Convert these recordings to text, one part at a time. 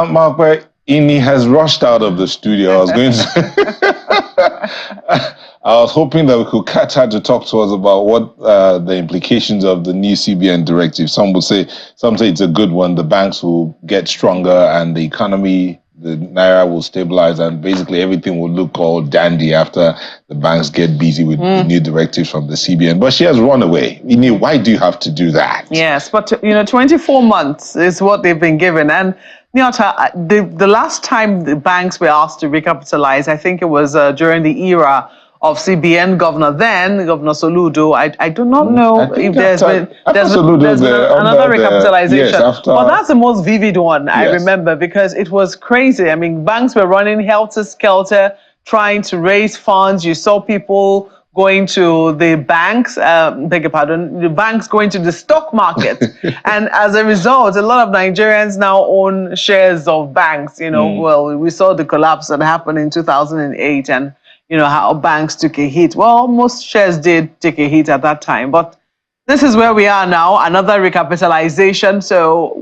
Mark, Ini has rushed out of the studio. I was going to... I was hoping that we could catch her to talk to us about what the implications of the new CBN directive. Some say it's a good one. The banks will get stronger and the economy, the Naira will stabilize, and basically everything will look all dandy after the banks get busy with the new directives from the CBN. But she has run away. Ini, why do you have to do that? Yes, but 24 months is what they've been given. And the last time the banks were asked to recapitalize, I think it was during the era of CBN governor, then Governor Soludo. I do not know if there's been another recapitalization. Yes, but that's the most vivid one I remember, because it was crazy. I mean, banks were running helter-skelter, trying to raise funds. You saw people going to the banks, the banks going to the stock market. And as a result, a lot of Nigerians now own shares of banks. Well, we saw the collapse that happened in 2008, and how banks took a hit. Well, most shares did take a hit at that time, but this is where we are now, another recapitalization. So,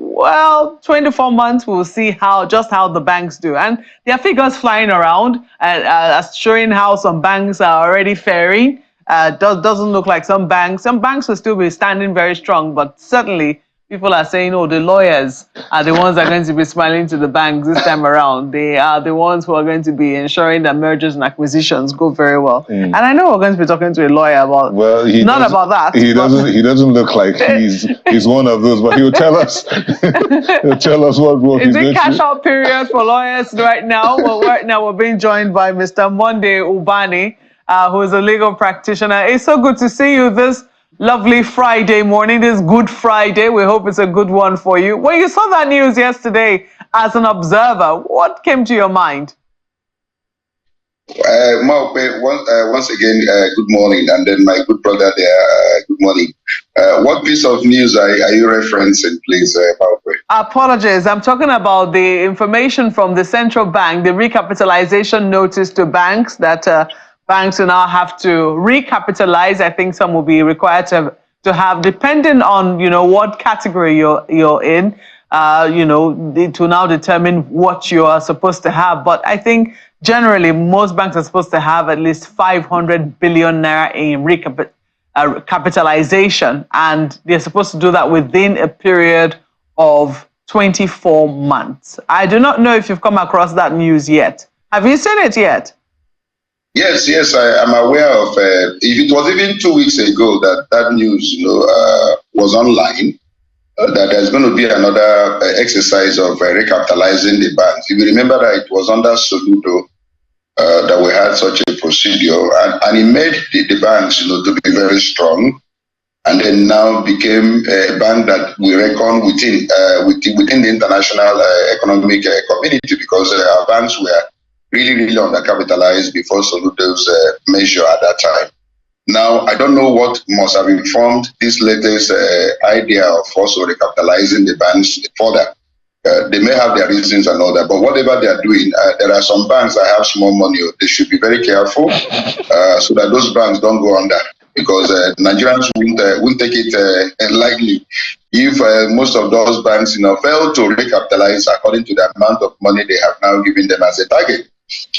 24 months, we'll see how the banks do. And there are figures flying around showing how some banks are already faring. Doesn't look like some banks will still be standing very strong, but certainly people are saying, the lawyers are the ones that are going to be smiling to the banks this time around. They are the ones who are going to be ensuring that mergers and acquisitions go very well. And I know we're going to be talking to a lawyer about about that. He doesn't look like he's one of those, but he'll tell us. He'll tell us what he's going to do. Is it cash out period for lawyers right now? Well, right now we're being joined by Mr. Monday Ubani, who is a legal practitioner. It's so good to see you this lovely Friday morning, this Good Friday. We hope it's a good one for you. When you saw that news yesterday as an observer, what came to your mind? Mark, once again, good morning. And then my good brother there, good morning. What piece of news are you referencing, please, Mark? Apologies. I'm talking about the information from the central bank, the recapitalization notice to banks that banks will now have to recapitalize. I think some will be required to have, depending on what category you're in. To now determine what you are supposed to have. But I think generally most banks are supposed to have at least 500 billion naira in capitalization, and they're supposed to do that within a period of 24 months. I do not know if you've come across that news yet. Have you seen it yet? Yes, I am aware of. If it was even 2 weeks ago that news, was online, that there's going to be another exercise of recapitalizing the banks. If you remember that it was under Soludo that we had such a procedure, and it made the banks, to be very strong, and then now became a bank that we reckon within the international economic community, because our banks were really undercapitalized before Soludo's measure at that time. Now, I don't know what must have informed this latest idea of also recapitalizing the banks further. They may have their reasons and all that, but whatever they are doing, there are some banks that have small money. They should be very careful so that those banks don't go under, because Nigerians won't take it lightly. If most of those banks fail to recapitalize according to the amount of money they have now given them as a target,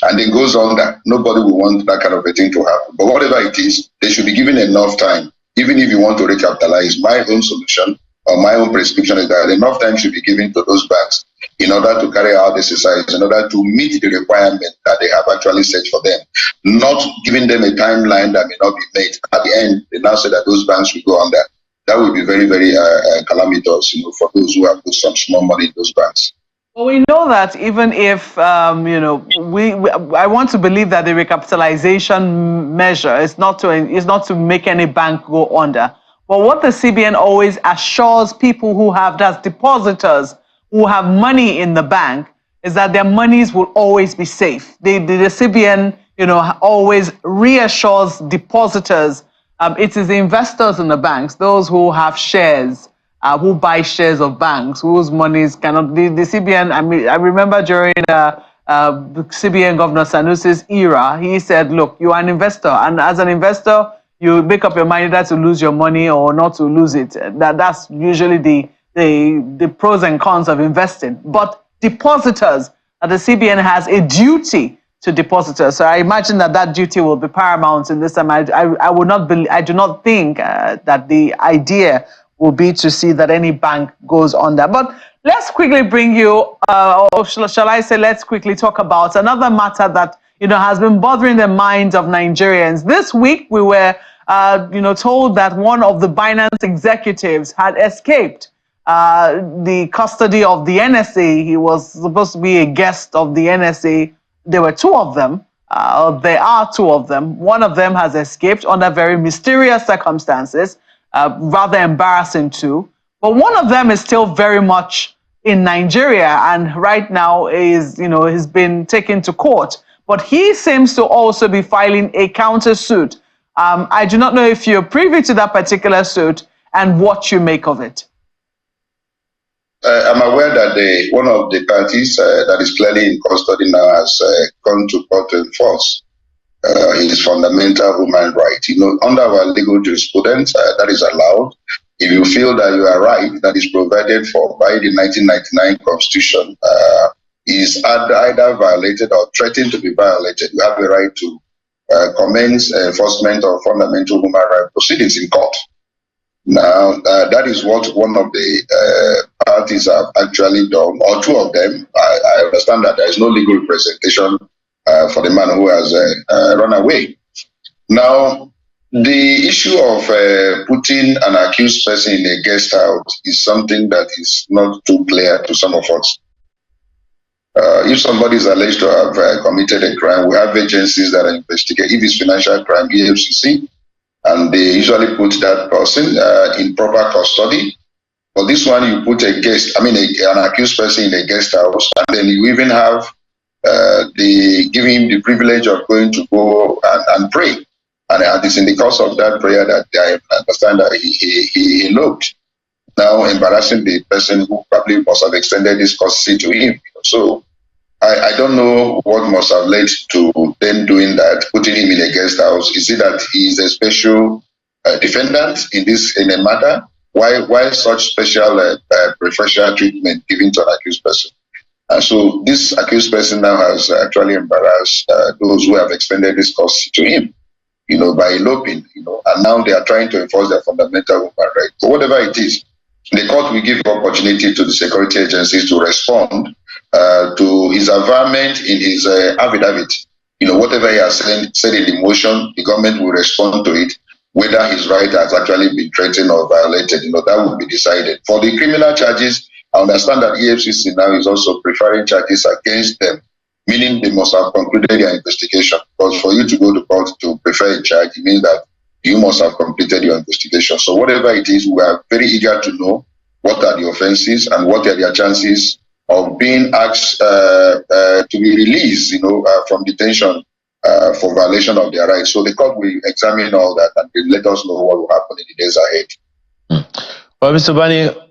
and then goes on that, nobody will want that kind of a thing to happen. But whatever it is, they should be given enough time. Even if you want to recapitalize, my own solution or my own prescription is that enough time should be given to those banks in order to carry out this exercise, in order to meet the requirement that they have actually set for them. Not giving them a timeline that may not be made. At the end, they now say that those banks will go under. That would be very, very calamitous, for those who have put some small money in those banks. Well, we know that even if, I want to believe that the recapitalization measure is not to make any bank go under. But what the CBN always assures people who have, that's depositors who have money in the bank, is that their monies will always be safe. The CBN, always reassures depositors. It is the investors in the banks, those who have shares, who buy shares of banks, whose monies cannot. The CBN. I remember during the CBN Governor Sanusi's era, he said, "Look, you are an investor, and as an investor, you make up your mind either to lose your money or not to lose it. That's usually the pros and cons of investing. But depositors, the CBN has a duty to depositors. So I imagine that duty will be paramount in this time. I do not think that the idea will be to see that any bank goes under. But let's quickly bring you, or shall I say, let's quickly talk about another matter that has been bothering the minds of Nigerians. This week we were told that one of the Binance executives had escaped the custody of the NSA. He was supposed to be a guest of the NSA. There were two of them. There are two of them. One of them has escaped under very mysterious circumstances, rather embarrassing too. But one of them is still very much in Nigeria, and right now he's been taken to court. But he seems to also be filing a counter-suit. I do not know if you're privy to that particular suit and what you make of it. I'm aware that one of the parties that is clearly in custody now has gone to court to enforce his fundamental human right. Under our legal jurisprudence, that is allowed. If you feel that you are right, that is provided for by the 1999 Constitution, is either violated or threatened to be violated, you have the right to commence enforcement of fundamental human rights proceedings in court. Now, that is what one of the parties have actually done, or two of them. I understand that there is no legal representation for the man who has run away. Now, the issue of putting an accused person in a guest house is something that is not too clear to some of us. If somebody is alleged to have committed a crime, we have agencies that are investigating. If it's financial crime, EFCC, and they usually put that person in proper custody. But this one, you put an accused person in a guest house, and then you even have give him the privilege of going to go and pray. And it's in the course of that prayer that I understand that he eloped, now embarrassing the person who probably must have extended this custody to him. So I don't know what must have led to them doing that, putting him in a guest house. Is it that he is a special defendant in a matter? Why such special preferential treatment given to an accused person? And so this accused person now has actually embarrassed those who have extended this custody to him, by eloping, and now they are trying to enforce their fundamental human right. So whatever it is, the court will give opportunity to the security agencies to respond to his averment in his affidavit. Whatever he has said in the motion, the government will respond to it. Whether his right has actually been threatened or violated, that will be decided. For the criminal charges, I understand that EFCC now is also preferring charges against them, meaning they must have concluded their investigation. Because for you to go to court to prefer a charge, it means that you must have completed your investigation. So whatever it is, we are very eager to know what are the offenses and what are their chances of being asked to be released, from detention for violation of their rights. So the court will examine all that and let us know what will happen in the days ahead. Well, Mr. Ubani,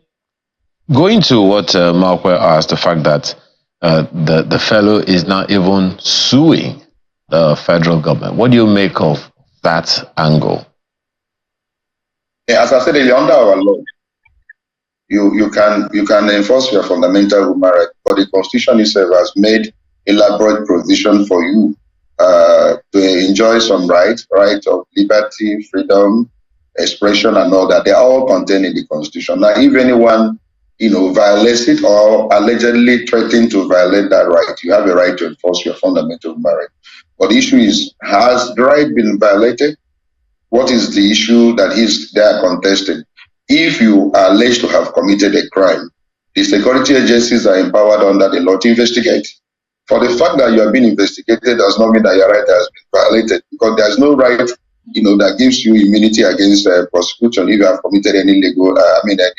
going to what Malkwe asked, the fact that the fellow is not even suing the federal government. What do you make of that angle? As I said earlier, under our law, you can enforce your fundamental human right, but the Constitution itself has made elaborate provision for you to enjoy some right of liberty, freedom, expression, and all that. They are all contained in the Constitution. Now, if anyone violates it or allegedly threatened to violate that right, you have a right to enforce your fundamental human right. But the issue is, has the right been violated? What is the issue that they are contesting? If you are alleged to have committed a crime, the security agencies are empowered under the law to investigate. For the fact that you are being investigated does not mean that your right has been violated, because there is no right, that gives you immunity against prosecution if you have committed any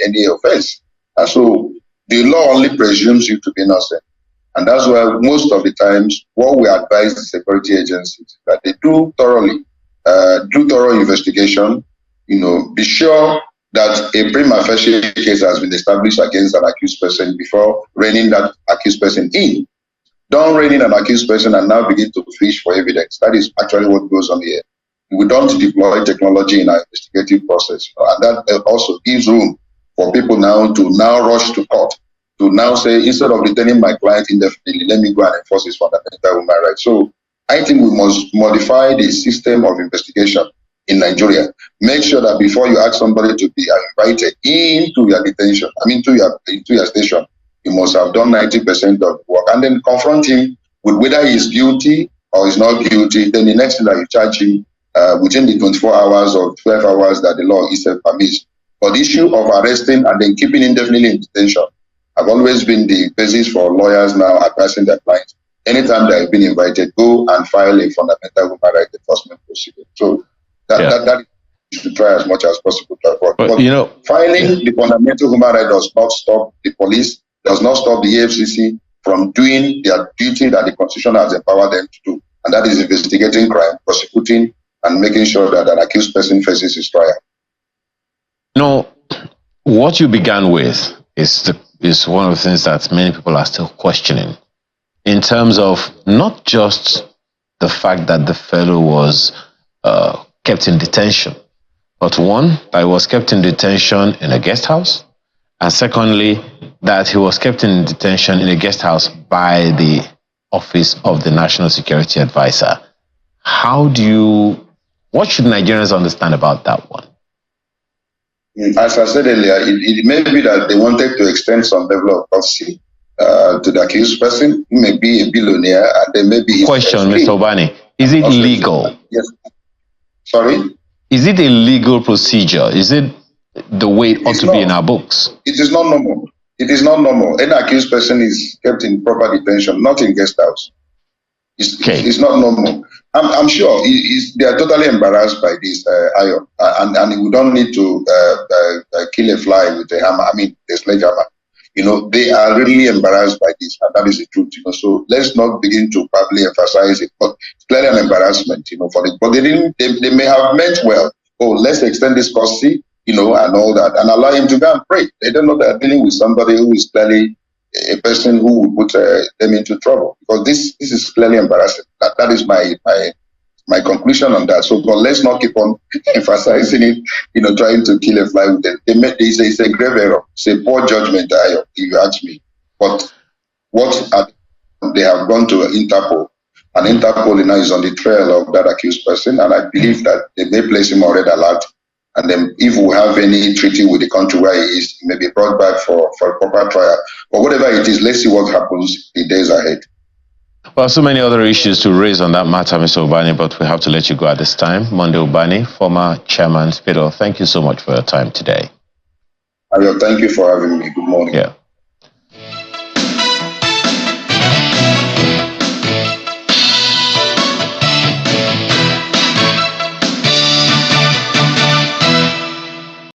any offense. And so the law only presumes you to be innocent. And that's why most of the times, what we advise the security agencies that they do thorough investigation, be sure that a prima facie case has been established against an accused person before reining that accused person in. Don't rein in an accused person and now begin to fish for evidence. That is actually what goes on here. We don't deploy technology in our investigative process. And that also gives room for people now to rush to court to now say, instead of retaining my client indefinitely, let me go and enforce his fundamental human rights. So I think we must modify the system of investigation in Nigeria. Make sure that before you ask somebody to be invited into your detention, into your station, you must have done 90% of the work, and then confront him with whether he is guilty or is not guilty. Then the next thing that you charge him within the 24 hours or 12 hours that the law itself permits. But the issue of arresting and then keeping indefinitely in detention have always been the basis for lawyers now advising their clients. Anytime they have been invited, go and file a fundamental human rights enforcement procedure. So that is to try as much as possible to avoid. But filing the fundamental human right does not stop the police, does not stop the AFCC from doing their duty that the Constitution has empowered them to do, and that is investigating crime, prosecuting, and making sure that an accused person faces his trial. No, what you began with is one of the things that many people are still questioning, in terms of not just the fact that the fellow was kept in detention, but one, that he was kept in detention in a guest house, and secondly, that he was kept in detention in a guest house by the Office of the National Security Advisor. What should Nigerians understand about that one? As I said earlier, it may be that they wanted to extend some level of privacy to the accused person. He may be a billionaire, and there may be... Question, Mr. Ubani. Is it legal? Yes. Sorry? Is it a legal procedure? Is it the way it ought to be in our books? It is not normal. It is not normal. An accused person is kept in proper detention, not in guest house. It's not normal. I'm sure they are totally embarrassed by this, Ayo, and we don't need to kill a fly with a hammer. A sledgehammer. They are really embarrassed by this, and that is the truth. So let's not begin to probably emphasize it, but it's clearly an embarrassment, for it. But they may have meant well. Oh, let's extend this custody, and all that, and allow him to go and pray. They don't know they're dealing with somebody who is clearly a person who would put them into trouble, because this is clearly embarrassing. That is my conclusion on that. So, but let's not keep on emphasizing it, trying to kill a fly with it. It's a grave error. It's a poor judgment, if you ask me. But they have gone to Interpol, and Interpol now is on the trail of that accused person, and I believe that they may place him on red alert. And then if we have any treaty with the country where he is, he may be brought back for a proper trial. But whatever it is, let's see what happens in the days ahead. Well, so many other issues to raise on that matter, Mr. Ubani, but we have to let you go at this time. Monday Ubani, former chairman, Spido, thank you so much for your time today. Thank you for having me. Good morning. Yeah.